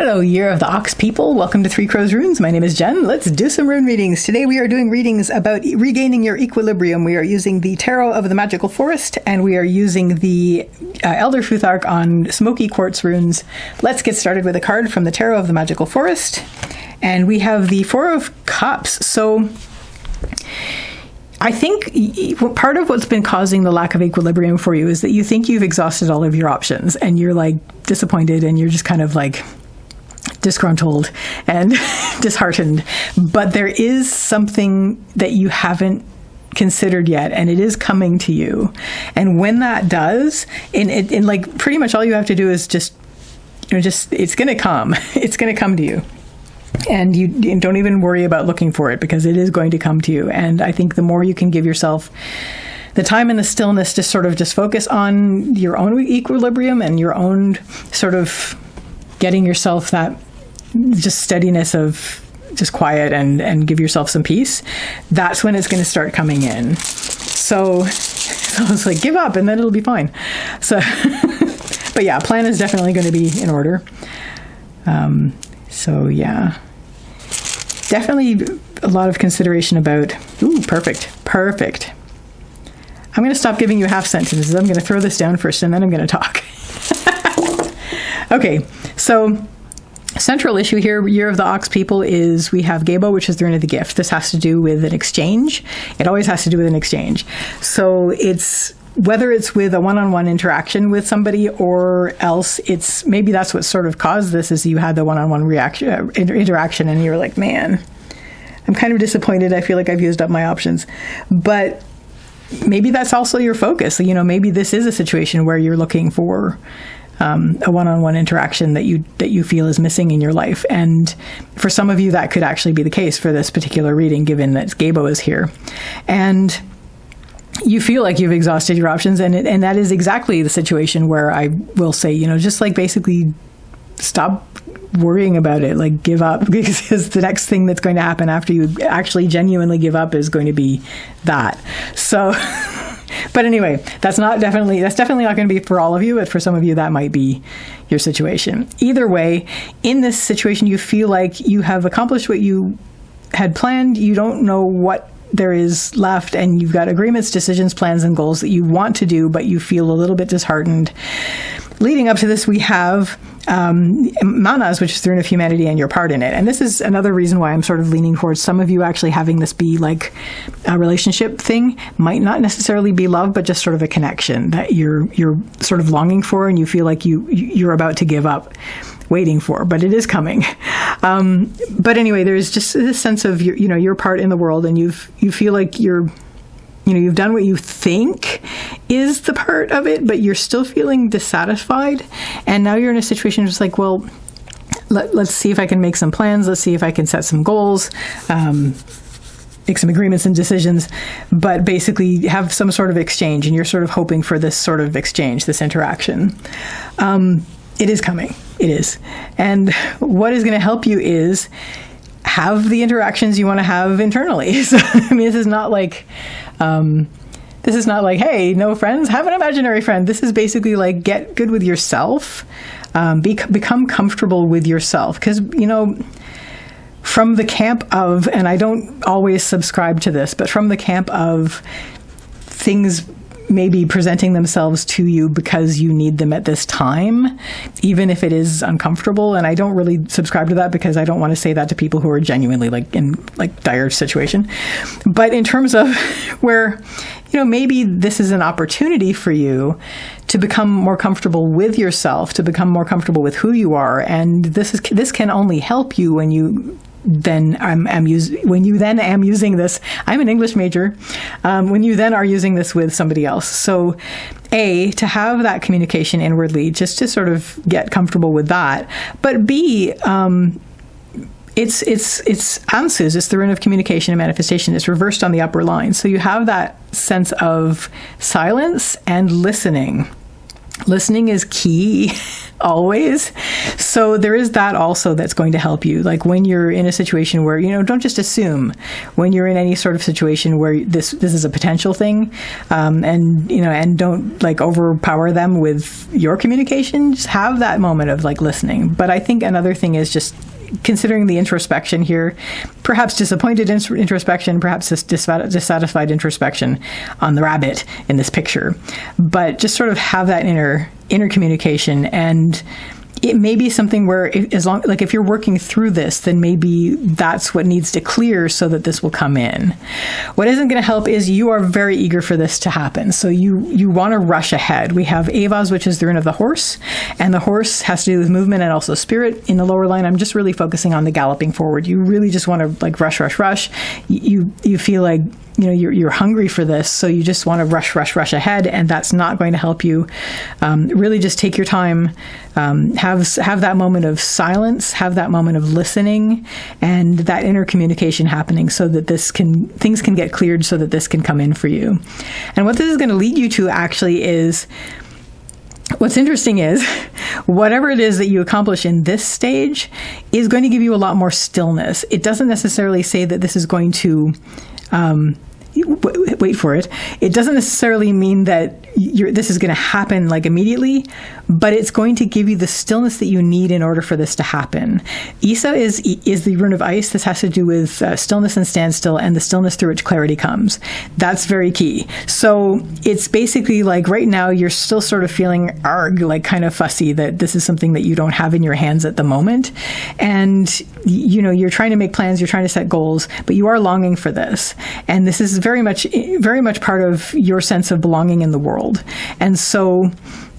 Hello, Year of the Ox people. Welcome to Three Crows Runes. My name is Jen. Let's do some rune readings. Today we are doing readings about regaining your equilibrium. We are using the Tarot of the Magical Forest, and we are using the Elder Futhark on smoky quartz runes. Let's get started with a card from the Tarot of the Magical Forest. And we have the Four of Cups. So I think part of what's been causing the lack of equilibrium for you is that you think you've exhausted all of your options and you're like disappointed and you're just kind of like disgruntled and disheartened. But there is something that you haven't considered yet, and it is coming to you. And when that does, in like pretty much all you have to do is just it's going to come. It's going to come to you. And you don't even worry about looking for it because it is going to come to you. And I think the more you can give yourself the time and the stillness to sort of just focus on your own equilibrium and your own sort of getting yourself that just steadiness of just quiet and give yourself some peace, that's when it's going to start coming in. So it's like, give up and then it'll be fine. So, but yeah, plan is definitely going to be in order. So yeah, definitely a lot of consideration about, perfect. I'm going to stop giving you half sentences. I'm going to throw this down first and then I'm going to talk. Okay, so central issue here, Year of the Ox people, is we have Gabo, which is the rune of the gift. This has to do with an exchange. It always has to do with an exchange. So it's whether it's with a one-on-one interaction with somebody or else it's maybe that's what sort of caused this, is you had the one-on-one interaction and you're like, man, I'm kind of disappointed. I feel like I've used up my options. But maybe that's also your focus. You know, maybe this is a situation where you're looking for a one-on-one interaction that you feel is missing in your life. And for some of you, that could actually be the case for this particular reading, given that Gabo is here. And you feel like you've exhausted your options, and that is exactly the situation where I will say, just like basically stop worrying about it, like give up, because the next thing that's going to happen after you actually genuinely give up is going to be that. So, but anyway, that's definitely not going to be for all of you, but for some of you, that might be your situation. Either way, in this situation, you feel like you have accomplished what you had planned. You don't know what there is left, and you've got agreements, decisions, plans, and goals that you want to do, but you feel a little bit disheartened. Leading up to this, we have Manas, which is the rune of humanity, and your part in it. And this is another reason why I'm sort of leaning towards some of you actually having this be like a relationship thing. Might not necessarily be love, but just sort of a connection that you're sort of longing for, and you feel like you're about to give up waiting for, but it is coming. But anyway, there's just this sense of your part in the world, and you feel like you've done what you think is the part of it, but you're still feeling dissatisfied. And now you're in a situation just like, well, let's see if I can make some plans. Let's see if I can set some goals, make some agreements and decisions, but basically have some sort of exchange. And you're sort of hoping for this sort of exchange, this interaction. It is coming. It is. And what is going to help you is have the interactions you want to have internally. So, I mean, this is not like, hey, no friends, have an imaginary friend. This is basically like, get good with yourself, become comfortable with yourself. Because, from the camp of, and I don't always subscribe to this, but from the camp of things maybe presenting themselves to you because you need them at this time, even if it is uncomfortable. And I don't really subscribe to that because I don't want to say that to people who are genuinely like in like dire situation. But in terms of where, maybe this is an opportunity for you to become more comfortable with yourself, to become more comfortable with who you are. And this can only help you when you then am using this. I'm an English major. When you then are using this with somebody else. So A, to have that communication inwardly, just to sort of get comfortable with that. But B, it's Ansus, it's the rune of communication and manifestation. It's reversed on the upper line. So you have that sense of silence and listening. Listening is key always. So there is that also that's going to help you. Like when you're in a situation where, don't just assume. When you're in any sort of situation where this is a potential thing, and don't like overpower them with your communication, just have that moment of like listening. But I think another thing is just considering the introspection here, perhaps disappointed introspection, perhaps dissatisfied introspection on the rabbit in this picture, but just sort of have that inner communication. And it may be something where if you're working through this, then maybe that's what needs to clear so that this will come in. What isn't going to help is you are very eager for this to happen. So you want to rush ahead. We have Avaz, which is the rune of the horse, and the horse has to do with movement and also spirit. In the lower line, I'm just really focusing on the galloping forward. You really just want to like rush. You feel like you're hungry for this, so you just want to rush ahead, and that's not going to help you. Really just take your time, have that moment of silence, have that moment of listening, and that inner communication happening so that things can get cleared so that this can come in for you. And what this is going to lead you to actually is, what's interesting is whatever it is that you accomplish in this stage is going to give you a lot more stillness. It doesn't necessarily say that this is going to wait for it. It doesn't necessarily mean that this is going to happen like immediately, but it's going to give you the stillness that you need in order for this to happen. Isa is the rune of ice. This has to do with stillness and standstill, and the stillness through which clarity comes. That's very key. So it's basically like right now you're still sort of feeling like kind of fussy that this is something that you don't have in your hands at the moment. And you're trying to make plans, you're trying to set goals, but you are longing for this. And this is very much part of your sense of belonging in the world. And so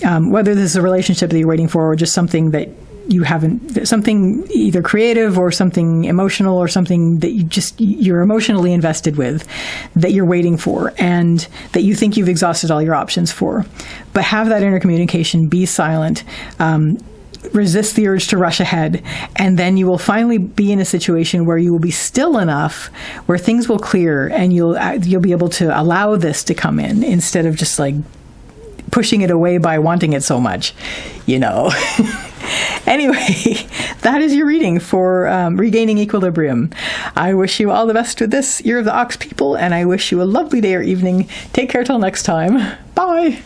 whether this is a relationship that you're waiting for or just something that you haven't, something either creative or something emotional or something that you're emotionally invested with, that you're waiting for and that you think you've exhausted all your options for. But have that inner communication, be silent, resist the urge to rush ahead, and then you will finally be in a situation where you will be still enough where things will clear and you'll be able to allow this to come in instead of just like pushing it away by wanting it so much, Anyway, that is your reading for regaining equilibrium. I wish you all the best with this, Year of the Ox people, and I wish you a lovely day or evening. Take care till next time. Bye.